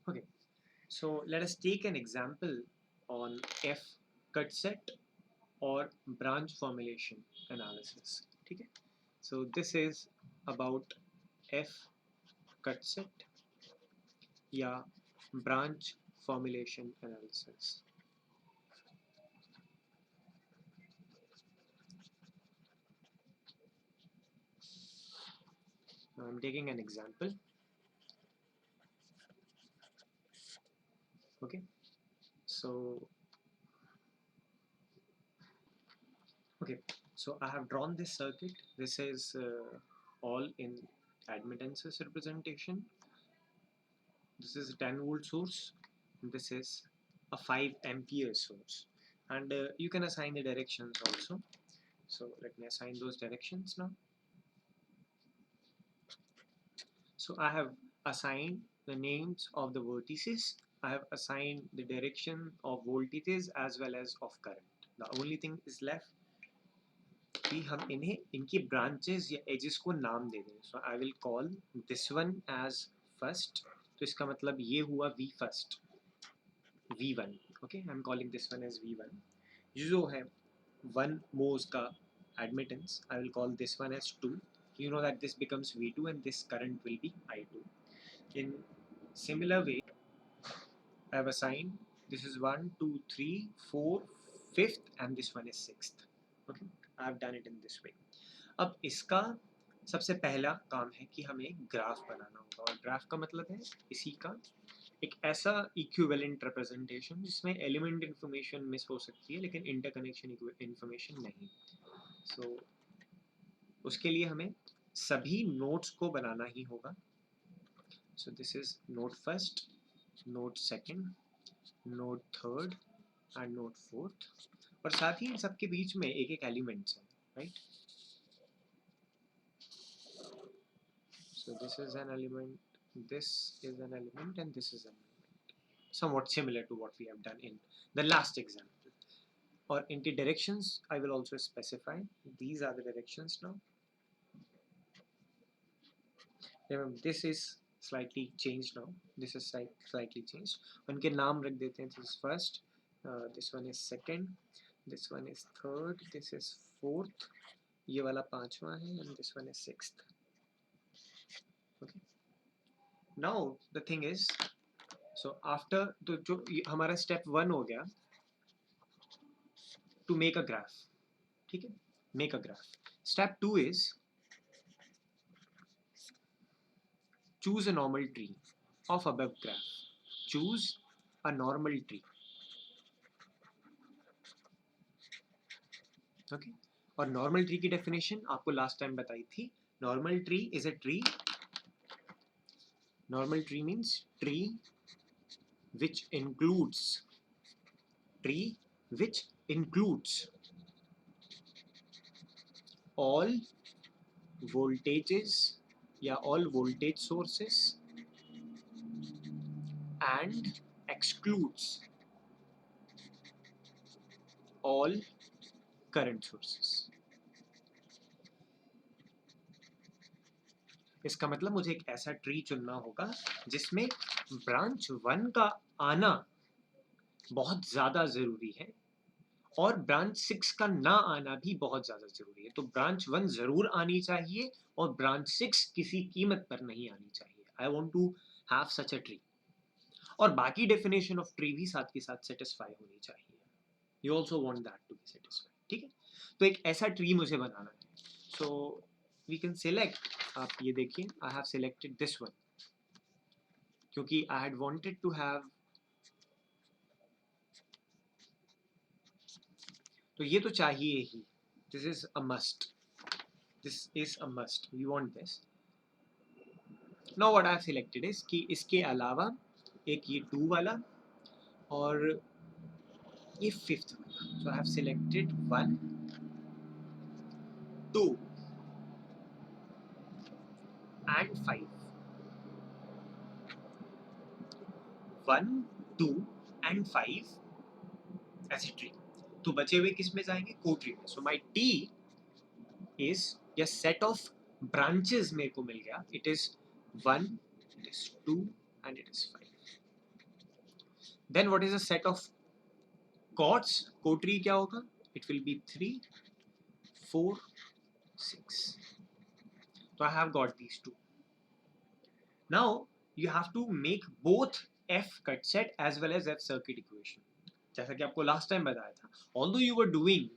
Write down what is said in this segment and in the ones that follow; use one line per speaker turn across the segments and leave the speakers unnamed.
Okay, so let us take an example on F cut set or branch formulation analysis. ठीक है? So this is about F cut set या branch formulation analysis. I'm taking an example. Okay, so I have drawn this circuit. This is all in admittances representation. This is a 10 volt source. This is a 5 ampere source, and you can assign the directions also. So let me assign those directions now. So I have assigned the names of the vertices. I have assigned the direction of voltages as well as of current. The only thing is left कि हम इन्हें इनकी branches या edges को नाम दे दें. So I will call this one as first. तो इसका मतलब ये हुआ V first, V1. Okay, I'm calling this one as V1. ये जो है 1 mhos का admittance, I will call this one as 2. You know that this becomes V2 and this current will be I2. In similar way, I have assigned this is 1, 2, 3, 4, 5th and this one is 6th. Okay, I have done it in this way. अब इसका सबसे पहला काम है कि हमें एक graph बनाना होगा, और ग्राफ का मतलब है इसी का एक ऐसा इक्विवेलेंट रिप्रेजेंटेशन जिसमें एलिमेंट इन्फॉर्मेशन मिस हो सकती है लेकिन इंटरकनेक्शन इन्फॉर्मेशन नहीं. सो उसके लिए हमें सभी नोड्स को बनाना ही होगा. So this is node first, node second, node third and node fourth, और साथ ही इन सबके बीच में एक एक एलिमेंट्स है, right? So this is an element, this is an element, and this is an element. Somewhat similar to what we have done in the last example. Or in the directions, I will also specify. These are the directions now. Remember, this is slightly changed now. This is slightly changed. उनके नाम रख देते हैं. This is first. This one is second. This one is third. This is fourth. ये वाला पांचवा है, and this one is sixth. Okay. Now the thing is, so after तो जो हमारा step 1 हो गया to make a graph. ठीक है, make a graph. Step 2 is choose a normal tree of above graph. Choose a normal tree. Okay, और normal tree की definition आपको last time बताई थी. Normal tree is a tree. Normal tree means tree which includes all voltages या all voltage sources and excludes all current sources. इसका मतलब मुझे एक ऐसा ट्री चुनना होगा जिसमें ब्रांच 1 का आना बहुत ज़्यादा ज़रूरी है और ब्रांच 6 का ना आना भी बहुत ज़्यादा ज़रूरी है. तो ब्रांच 1 ज़रूर आनी चाहिए और ब्रांच 6 किसी कीमत पर नहीं आनी चाहिए. I want to have such a tree. और बाकी डेफिनेशन ऑफ ट्री भी साथ के साथ सेटिस्फाई होनी चाहिए. You also want that to be satisfied. ठीक है, तो एक ऐसा ट्री मुझे बनाना है. सो वी कैन सिलेक्ट, आप ये देखिए, I have selected this one क्योंकि I had wanted to have, तो ये तो चाहिए ही. This is a must, this is a must, we want this. Now what I have selected is कि इसके अलावा एक ये 2 वाला और ये 5th वाला. सो I have selected 1, 2 and 5. 1, 2 and 5 as a tree. तो बचे हुए किस में जाएंगे? को ट्री में. सो माय टी इज या सेट ऑफ ब्रांचेस मेरे को मिल गया. It is 1, it is 2 and it is 5. Then what is the set of chords? Chord tree क्या होगा? It will be 3, 4, 6. So I have got these two. Now you have to make both F cut set as well as F circuit equation. जैसा कि आपको last time बताया था. Although you were doing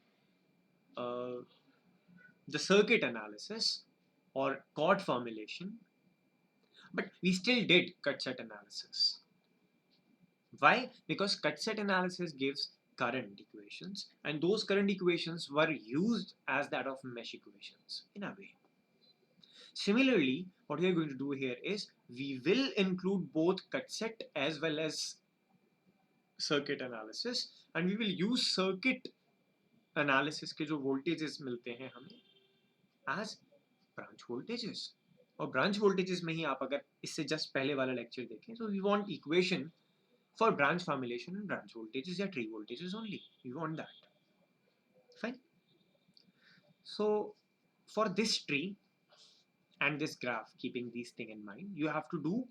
the circuit analysis or chord formulation, but we still did cut set analysis. Why? Because cut set analysis gives current equations, and those current equations were used as that of mesh equations in a way. Similarly, what we are going to do here is we will include both cut set as well as circuit analysis, and we will use circuit analysis के जो voltages मिलते हैं हमें as branch voltages. और branch voltages में ही आप अगर इससे just पहले वाला lecture देखें, so we want equation for branch formulation and branch voltages या tree voltages only. We want that. Fine. So for this tree and this graph, keeping these thing in mind, you have to do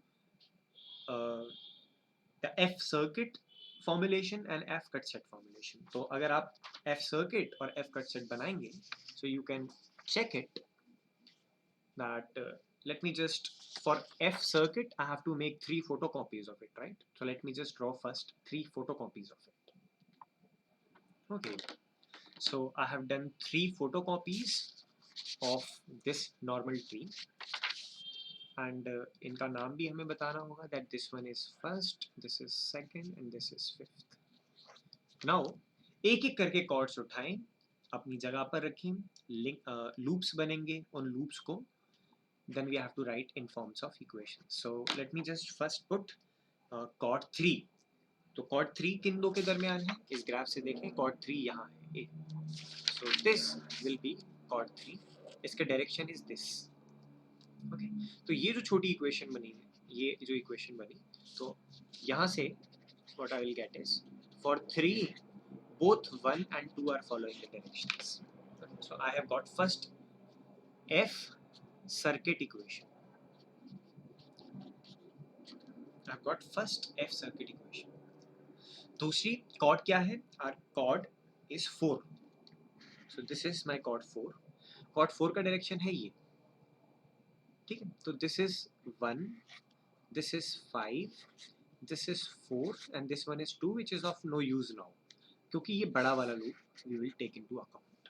the F circuit formulation and F cut set formulation. तो अगर आप F circuit और F cut set बनाएंगे, so you can check it that let me just, for F circuit I have to make 3 photocopies of it, right? So let me just draw first 3 photocopies of it. Okay, so I have done 3 photocopies of this normal tree, and इनका नाम भी हमें बताना होगा that this one is first, this is second and this is fifth. Now एक एक करके chords उठाएं, अपनी जगह पर रखें, loops बनेंगे, उन loops को then we have to write in forms of equations. So let me just first put chord 3. तो chord 3 किन दो के दरमियान है? इस ग्राफ से देखें, chord 3 यहाँ है. So this will be chord 3. इसका डायरेक्शन इज दिस. ओके, तो ये जो छोटी इक्वेशन बनी है, ये जो इक्वेशन बनी, तो यहाँ से what I will get is for 3 both 1 and 2 are following the directions. So I have got first F circuit equation. I've got first F circuit equation. दूसरी chord क्या है? Our chord is 4. So this is my chord 4. Chord 4 का direction है ये. ठीक है, तो this is 1, this is 5, this is 4 and this one is 2 which is of no use now, क्योंकि ये बड़ा वाला loop we will take into account.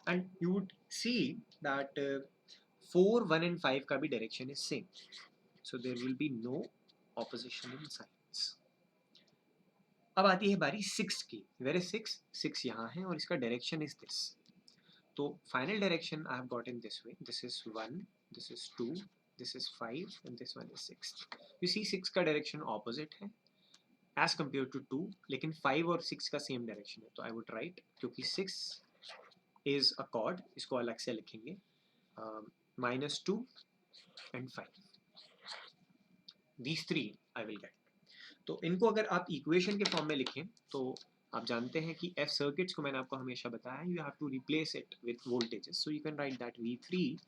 And you would see that 4, 1 and 5 का भी direction is same, so there will be no opposition in science. अब आती है बारी 6 की. Where is 6? 6 यहाँ है और इसका डायरेक्शन इज दिस. तो final direction I have got in this way. This is 1, this is 2, this is 5 and this one is 6. You see 6 का डायरेक्शन ऑपोजिट है as compared to 2, लेकिन 5 और 6 का सेम डायरेक्शन है. तो आई वुड राइट, क्योंकि 6 is a chord, इसको अलग से लिखेंगे -2 and 5. These 3 I will get. तो इनको अगर आप इक्वेशन के फॉर्म में लिखें तो आप जानते हैं कि F सर्किट्स को मैंने आपको हमेशा बताया, you have to replace it with voltages. So you can write that V3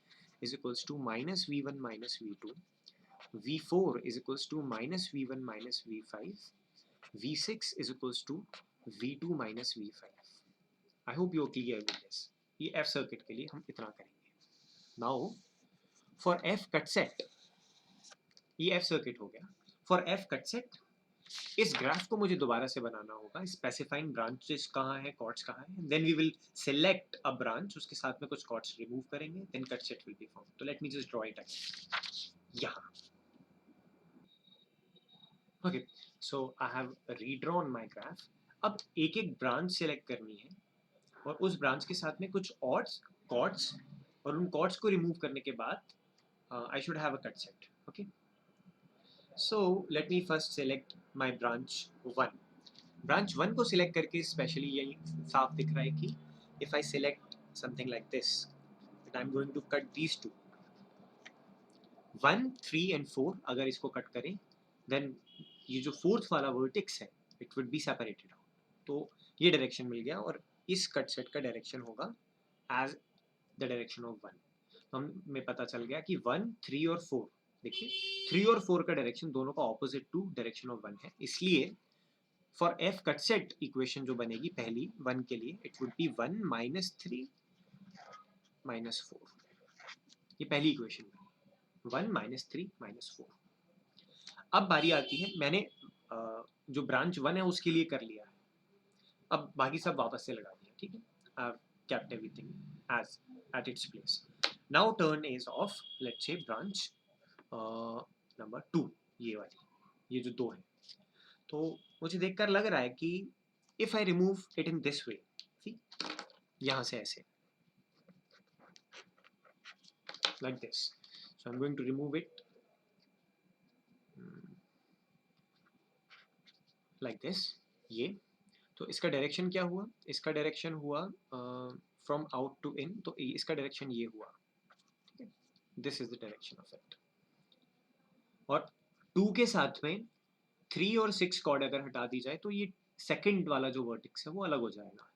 is equals to minus V1 minus V2, V4 is equals to minus V1 minus V5, V6 is equals to V2 minus V5. I hope you are clear with this. ये F circuit के लिए हम इतना करेंगे. Now for F cut set, ये F circuit हो गया. For F cut set, इस ग्राफ को मुझे दोबारा से बनाना होगा, स्पेसिफाइंग ब्रांचेस कहाँ है, कॉर्ड्स कहाँ है. Then we will select a branch, उसके साथ में कुछ कॉर्ड्स रिमूव करेंगे, then cut set will be form. तो let me just draw it again यहाँ. Okay, so I have redrawn my graph. अब एक एक ब्रांच सिलेक्ट करनी है और उस ब्रांच के साथ में कुछ ऑड्स कॉर्ड्स, और उन कॉर्ड्स को रिमूव करने के बाद I should have a cut set. Okay, so let me first select my branch 1. branch 1 को select करके स्पेशली यही साफ दिख रहा है कि if I select something like this, that I'm going to cut these two, 1, 3 and 4 अगर इसको कट करें, then ये जो फोर्थ वाला vertex है it would be separated out. तो ये डायरेक्शन मिल गया और इस कट सेट का डायरेक्शन होगा as the direction of 1. तो हमें पता चल गया कि 1, 3 और 4, देखिए 3 और 4 का डायरेक्शन दोनों का ऑपोजिट टू डायरेक्शन ऑफ 1 है, इसलिए for F cut set equation जो बनेगी पहली 1 के लिए, it would be 1 minus 3 minus 4. ये पहली इक्वेशन बनी 1 माइनस 3 माइनस 4. अब बारी आती है, मैंने जो ब्रांच 1 है उसके लिए कर लिया है, अब बाकी सब वापस से लगा दिया. ठीक है, I have kept everything as at its place. Now turn is of let's say branch number 2, ये वाली, ये जो दो है. तो मुझे देखकर लग रहा है कि if I remove it in this way, see, यहाँ से ऐसे like this, so I'm going to remove it like this. ये तो इसका डायरेक्शन क्या हुआ, इसका डायरेक्शन हुआ फ्रॉम आउट टू इन, तो इसका डायरेक्शन ये हुआ. ठीक है, this is the direction of it. और 2 के साथ में 3 और 6 कॉर्ड अगर हटा दी जाए तो ये सेकंड वाला जो वर्टेक्स है वो अलग हो जाएगा.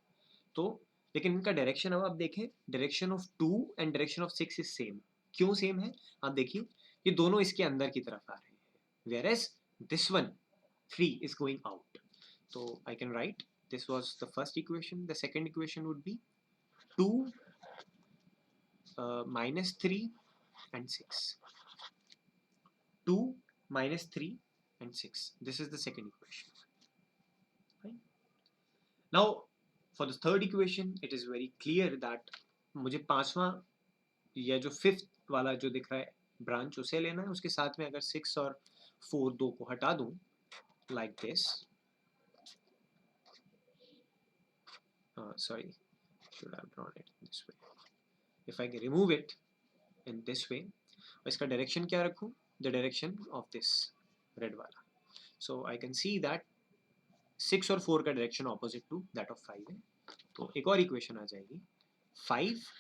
तो लेकिन इनका डायरेक्शन अब आप देखें, direction of 2 and direction of 6 is same. क्यों सेम है, आप देखिए, ये दोनों इसके अंदर की तरफ आ रहे हैं, where as this one 3 is going out. So I can write, this was the first equation. The second equation would be 2 minus 3 and 6. 2 minus 3 and 6. This is the second equation. Right? Now for the third equation, it is very clear that मुझे पांचवा या जो fifth वाला जो दिख रहा है branch उसे लेना है, उसके साथ में अगर 6 और 4 दो को हटा दूं like this, sorry, should I have drawn it this way. If I remove it in this way, इसका डायरेक्शन क्या रखूं, the direction of this red वाला. So I can see that 6 और 4 का direction opposite to that of 5 है. तो एक और इक्वेशन आ जाएगी 5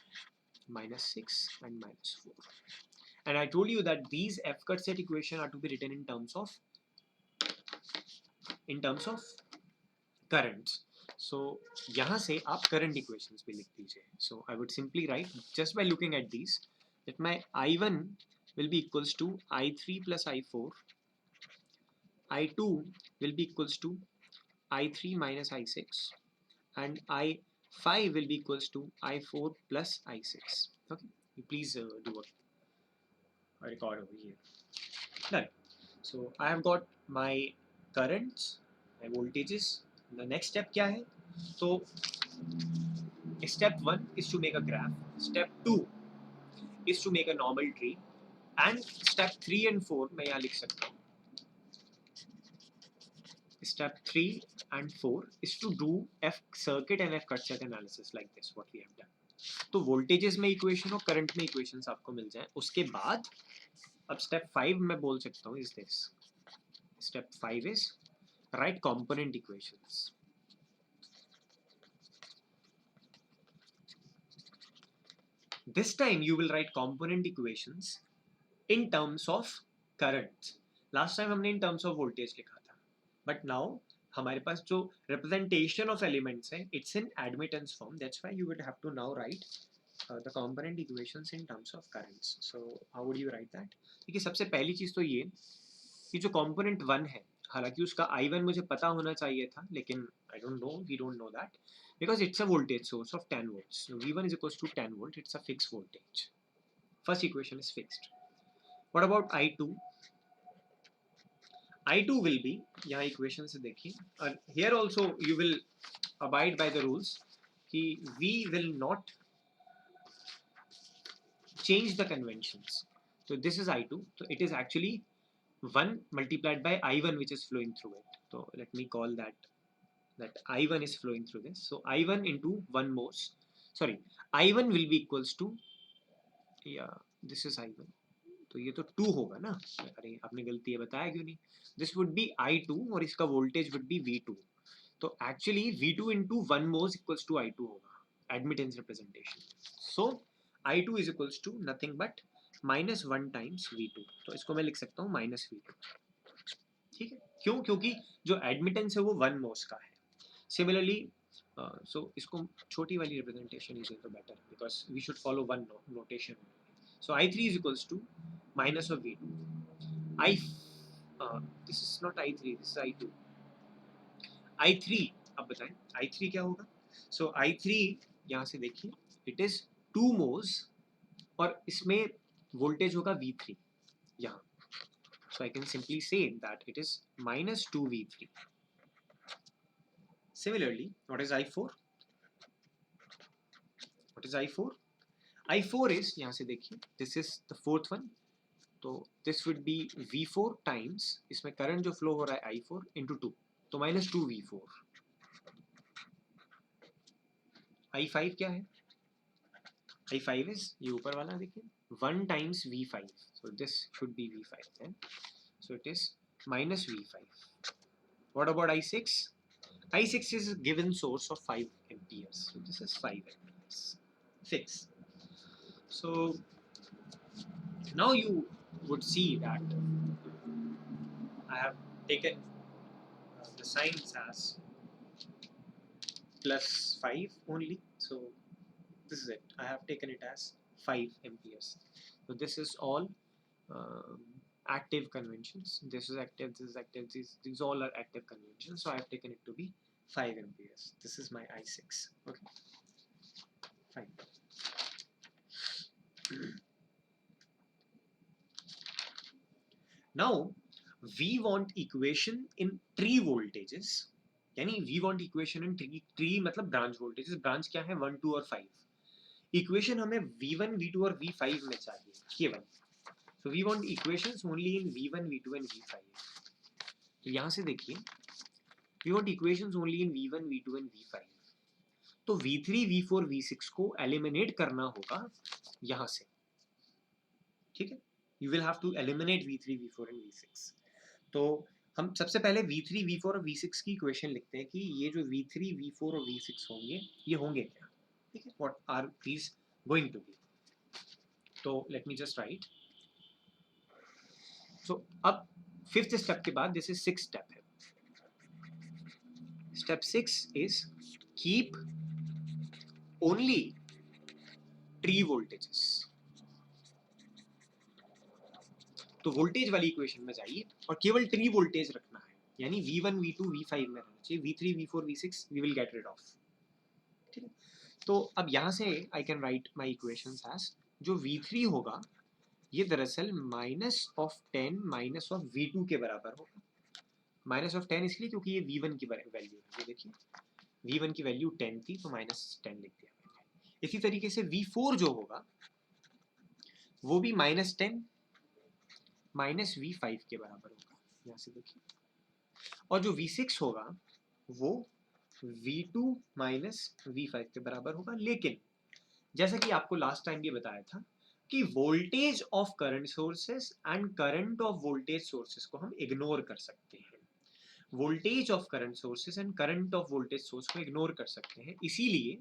minus 6 and minus 4. And I told you that these F cut set equation are to be written in terms of currents. So यहाँ से आप current equations भी लिख दीजिए. So I would simply write, just by looking at these, that my I1 will be equals to I3 plus I4. I2 will be equals to I3 minus I6, and I5 will be equals to I4 plus I6. Okay, please do a record over here. Done. So I have got my currents, my voltages. The next step क्या है, तो step 1 is to make a graph, step 2 is to make a normal tree, and step 3 and 4 मैं यहाँ लिख सकता हूँ. Step 3 and 4 is to do F circuit and F cut set analysis like this, what we have done. तो voltages में equation और current में equations आपको मिल जाए. उसके बाद अब step 5 मैं बोल सकता हूँ is this. Step 5 is write component equations. This time you will write component equations in terms of current. Last time हमने in terms of voltage लिखा था, but now हमारे पास जो representation of elements है, it's in admittance form. That's why you would have to now write the component equations in terms of currents. So how would you write that? देखिए सबसे पहली चीज तो ये कि जो component 1 है, हालांकि उसका I1 मुझे पता होना चाहिए था, लेकिन I don't know, we don't know that, because it's a voltage source of 10 volts. So V1 is equals to 10 volt, it's a fixed voltage. First equation is fixed. What about I2? I2 will be, यहाँ equation से देखिए, and here also you will abide by the rules कि we will not change the conventions. So this is I2, so it is actually 1 multiplied by I1 which is flowing through it. So let me call that I1 is flowing through this. So I1 into 1 Mohs, sorry, I1 will be equals to, yeah, this is I1, तो ये तो 2 होगा ना, अरे आपने गलती है बताया क्यों नहीं. This would be I2 और इसका voltage would be V2. तो actually V2 into 1 Mohs equals to I2 होगा, admittance representation. So I2 is equals to nothing but minus 1 times V2. तो इसको मैं लिख सकता हूँ minus V2. ठीक है, क्यों, क्योंकि जो admittance है वो 1 Mohs का है. Similarly, so इसको छोटी वाली representation is better because we should follow one notation. So I3 is equals to minus of V2. This is not I3, this is I2. I3 अब बताएं I3 क्या होगा. So I3 यहाँ से देखिए it is 2 mhos और इसमें voltage होगा V3 यहाँ. So I can simply say that it is minus 2V3. Similarly, what is I4? What is I4? I4 is यहाँ से देखिए this is the fourth one. तो this would be V4 times इसमें current जो flow हो रहा है I4 into 2 तो minus 2V4. I5 क्या है? I5 is ये ऊपर वाला देखिए 1 times V5. So this should be V5 then. So it is minus V5. What about I6? I6 is a given source of 5 amperes. So this is 5 amperes. Fix. So now you would see that I have taken the signs as plus 5 only. So this is it. I have taken it as 5 amperes. So this is all active conventions. This is active, this is active, these all are active conventions. So I have taken it to be 5 amperes. This is my I6. Okay, fine. Now we want equation in tree voltages. यानी we want equation in tree मतलब branch voltages. branch क्या है 1 2 और 5. Equation हमें V1 V2 और V5 में चाहिए केवल. So we want equations only in V1 V2 and V5. तो यहाँ से देखिए we want equations only in V1 V2 and V5. तो V3 V4 V6 को एलिमिनेट करना होगा यहाँ से. ठीक है, you will have to eliminate V3 V4 and V6. तो हम सबसे पहले V3 V4 और V6 की इक्वेशन लिखते हैं कि ये जो V3 V4 और V6 होंगे ये होंगे क्या. ठीक है, what are these going to be. तो let me just write. So अब फिफ्थ स्टेप के बाद दिस इज सिक्स स्टेप है. Step 6 is keep only tree voltages. तो वोल्टेज वाली इक्वेशन में जाइए और केवल ट्री वोल्टेज रखना है. यानी V1 V2 V5 में रहना चाहिए. V3 V4 V6 we will get rid of. ठीक है, तो अब यहाँ से I can write my equations as जो V3 होगा ये दरअसल minus of 10 minus of V2 के बराबर होगा. माइनस ऑफ 10 इसलिए क्योंकि ये V1 की वैल्यू है. ये देखिए V1 की वैल्यू 10 थी तो माइनस 10 लिख दिया. इसी तरीके से V4 जो होगा वो भी माइनस 10 माइनस V5 के बराबर होगा. यहाँ से देखिए. और जो V6 होगा वो V2 माइनस V5 के बराबर होगा. लेकिन जैसा कि आपको लास्ट टाइम ये बताया था कि voltage of current sources and current of voltage sources को हम इग्नोर कर सकते हैं. Voltage of current sources and current of voltage source को इग्नोर कर सकते हैं. इसीलिए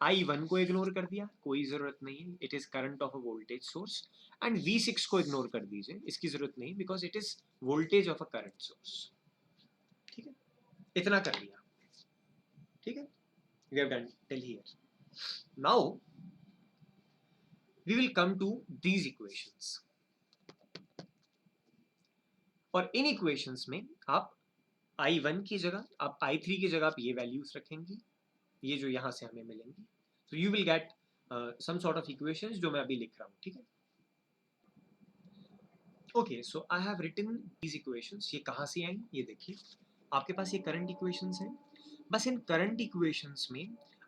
I1 को इग्नोर कर दिया, कोई जरूरत नहीं है. It is current of a voltage source. And V6 को इग्नोर कर दीजिए, इसकी जरूरत नहीं because it is voltage of a current source. ठीक है, इतना कर लिया. ठीक है, we have done till here. Now we will come to these equations. और इन इक्वेशंस में आप I1 की जगह आप I3 की जगह आप ये वैल्यूज रखेंगी, ये जो यहाँ से हमें मिलेंगी. तो you will get some sort of equations जो मैं अभी लिख रहा हूँ. ठीक है, okay. So I have written these equations. ये कहाँ से आई ये देखिए. आपके पास ये करंट इक्वेशंस हैं. बस इन करंट इक्वेशंस में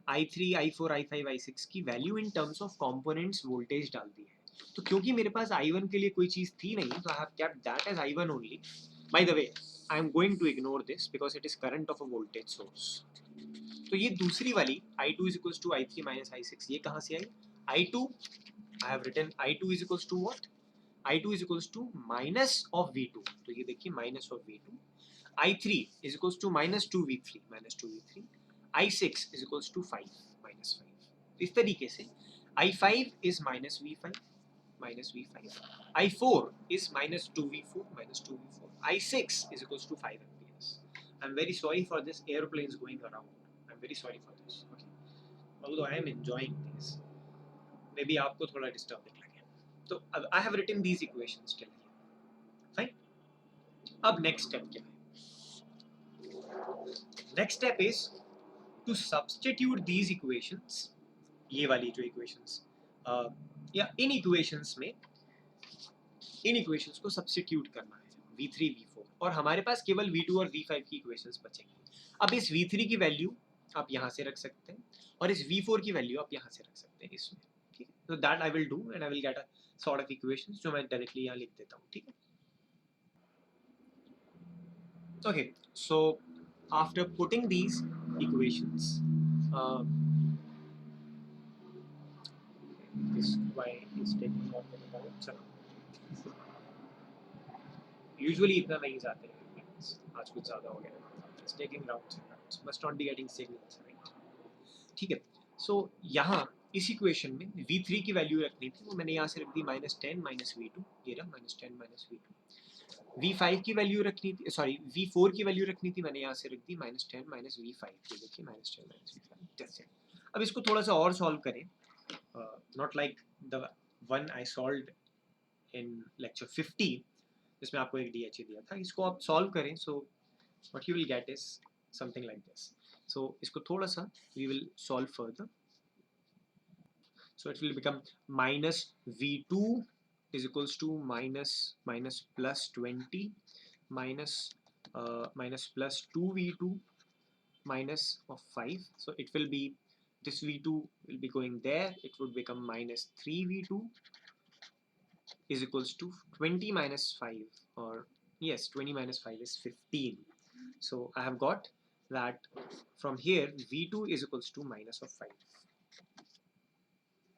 I3 I4 I5 I6 की value in terms of components voltage डाल दी है. तो क्योंकि मेरे पास I1 के लिए कोई चीज थी नहीं तो I have kept that as I1 only. By the way I am going to ignore this because it is current of a voltage source. तो ये दूसरी वाली I2 is equals to I3 minus I6 ये कहाँ से आई. I2 I have written I2 is equals to what. I2 is equals to minus of V2. तो ये देखिए minus of V2. I3 is equals to minus 2V3 minus 2V3. I6 is equals to 5 minus 5. इस तरीके से I5 is minus V5 minus V5. I4 is minus 2V4 minus 2V4. I6 is equals to 5 amperes. I'm very sorry for this airplanes going around. I'm very sorry for this. Okay. Although I am enjoying this, maybe आपको थोड़ा disturbing लगे. तो अब I have written these equations till here. Fine. अब next step क्या है? Next step is to substitute these equations, ये वाली जो इक्वेशंस या इन इक्वेशंस में इन इक्वेशंस को सब्स्टिट्यूट करना है v3 v4, और हमारे पास केवल v2 और v5 की इक्वेशंस बचेंगी. अब इस v3 की वैल्यू आप यहाँ से रख सकते हैं और इस v4 की वैल्यू आप यहाँ से रख सकते हैं इसमें. ठीक है, तो that I will do and I will get a sort of equations जो मैं डायरेक्टली यहाँ लिख देता हूँ. ठीक है, okay, so after putting these equations, this y is taking more than about 7. Usually इतना नहीं जाते हैं, आज कुछ ज़्यादा हो गया. It's taking rounds and rounds. Must not be getting signals, right? ठीक है, so यहाँ इस इक्वेशन में v3 की वैल्यू रखनी थी, वो मैंने यहाँ से रख दी -10 -v2, ये रहा -10 -v2. v5 की वैल्यू रखनी थी, सॉरी v4 की वैल्यू रखनी थी, मैंने यहाँ से रख दी -10 -v5, ये देखिए -10 -v5. जैसे अब इसको थोड़ा सा और सॉल्व करें, not like the one I solved in lecture 50 जिसमें आपको एक DHA दिया था. इसको आप सॉल्व करें, so what you will get is something like this. So इसको थोड़ा सा we will solve further. So it will become minus v2 is equals to minus plus 20 minus plus 2v2 minus of 5. So it will be, this v2 will be going there, it would become minus 3v2 is equals to 20 minus 5, or yes, 20 minus 5 is 15. So I have got that from here v2 is equals to minus of 5.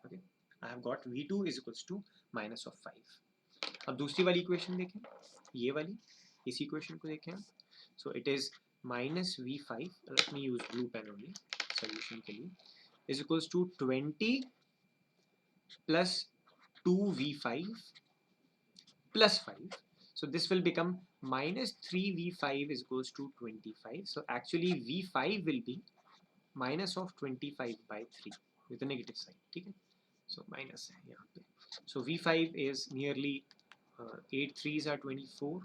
Okay, I have got v2 is equals to minus of 5. अब दूसरी वाली equation देखें, ये वाली, इस equation को देखें. So it is minus v5, let me use blue pen only solution के लिए, is equals to 20 plus 2v5 plus 5. So this will become minus 3v5 is equals to 25. So actually v5 will be minus of 25 by 3 with a negative sign. ठीक है, so minus है यहाँ पे. So v5 is nearly 8 3s are 24.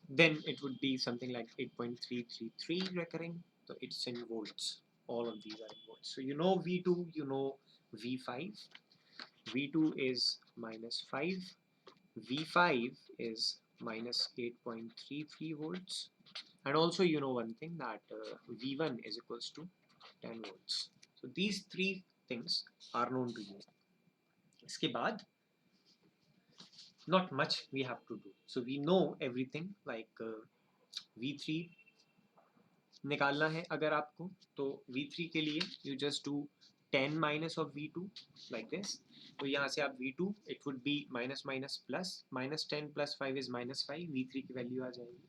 Then it would be something like 8.333 recurring. So it's in volts. All of these are in volts. So you know v2, you know v5. v2 is minus 5. v5 is minus 8.33 volts. And also you know one thing, that v1 is equals to 10 volts. So these three things are known to you. इसके बाद not much we have to do. So we know everything, like v3 निकालना है अगर आपको, तो v3 के लिए you just do 10 minus of v2 like this. तो यहाँ से आप v2 it would be minus minus plus, minus 10 plus 5 is minus 5, v3 की वैल्यू आ जाएगी.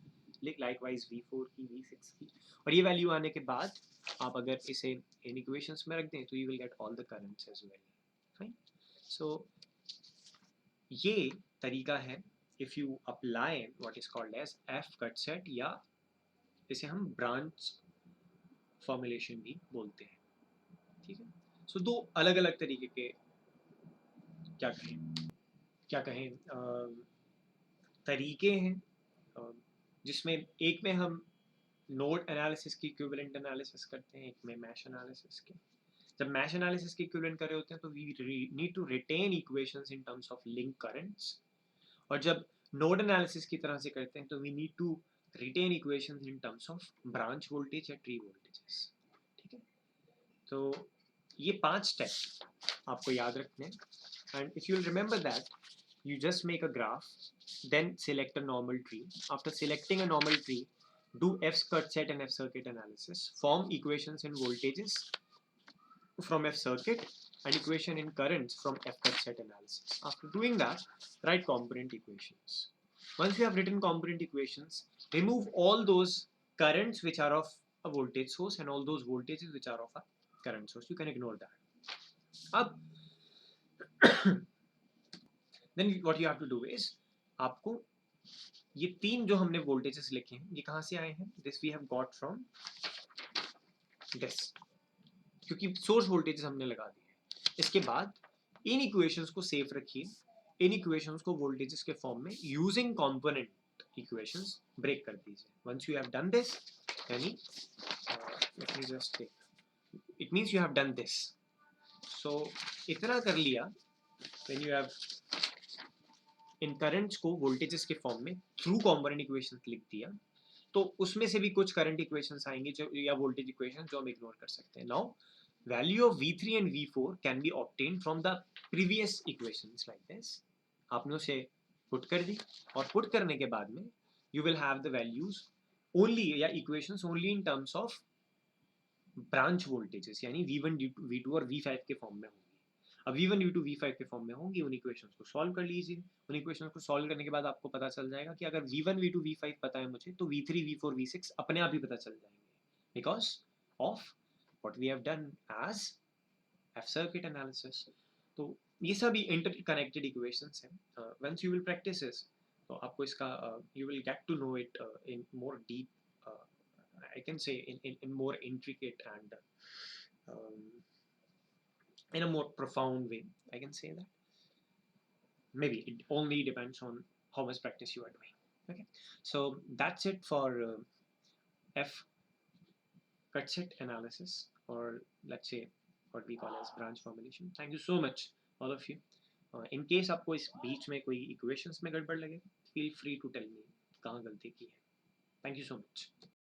likewise v4 की, v6 की, और ये वैल्यू आने के बाद आप अगर इसे इन इक्वेशंस में रख दें तो you will get all the currents as well. Fine. So ये तरीका है if you apply what is called as F cut set, या इसे हम ब्रांच फॉर्मुलेशन भी बोलते हैं. ठीक है, सो दो अलग अलग तरीके के क्या कहें तरीके हैं, जिसमें एक में हम नोड एनालिसिस की इक्विवेलेंट एनालिसिस करते हैं, एक में मैश एनालिसिस के. जब मैश एनालिसिस की इक्विवेलेंट कर रहे होते हैं तो we need to written equations in terms of link currents, और जब नोड एनालिसिस की तरह से करते हैं तो we need to written equations in terms of branch voltage या ट्री वोल्टेजेस. ठीक है, तो ये 5 स्टेप आपको याद रखने हैं. And if you will remember that, you just make a graph, then select a normal tree. After selecting a normal tree, do F cut set and F circuit analysis, form equations in voltages from F circuit and equation in currents from F cut set analysis. After doing that, write component equations. Once you have written component equations, remove all those currents which are of a voltage source and all those voltages which are of a current source. You can ignore that. अब then what you have to do is, आपको ये तीन जो हमने voltages लिखे हैं, ये कहाँ से आए हैं? This we have got from this, क्योंकि source voltages हमने लगा दिए हैं. इसके बाद इन equations को safe रखिए, इन equations को voltages के form में using component equations break कर दीजिए. Once you have done this, यानी let me just take, it means you have done this. So इतना कर लिया, when you have in currents को वोल्टेजेस के फॉर्म में थ्रू कॉम्पोनेंट इक्वेशन लिख दिया, तो उसमें से भी कुछ करंट इक्वेशंस आएंगे जो, या वोल्टेज इक्वेशन जो हम इग्नोर कर सकते हैं. Now value of V3 and V4 can be obtained from the previous equations like this. आपने उसे पुट कर दी, और पुट करने के बाद में you will have the values only, या equations only in terms of branch voltages, यानी V1 V2 और V5 के फॉर्म में होंगी. अब V1 V2 V5 के फॉर्म में होंगी, उन इक्वेशंस को सॉल्व कर लीजिए. उन इक्वेशंस को सॉल्व करने के बाद आपको पता चल जाएगा कि अगर V1 V2 V5 पता है मुझे, तो V3 V4 V6 अपने आप ही पता चल जाएंगे, because of what we have done as F circuit analysis. तो ये सभी इंटरकनेक्टेड इक्वेशंस हैं. Once you will practice this, तो आपको इसका you will get to know it in more deep, I can say in more intricate and in a more profound way. I can say that. Maybe it only depends on how much practice you are doing. Okay, so that's it for F cut set analysis, or let's say what we call as branch formulation. Thank you so much, all of you. In case आपको इस बीच में कोई equations में गड़बड़ लगे, feel free to tell me कहाँ गलती की है. Thank you so much.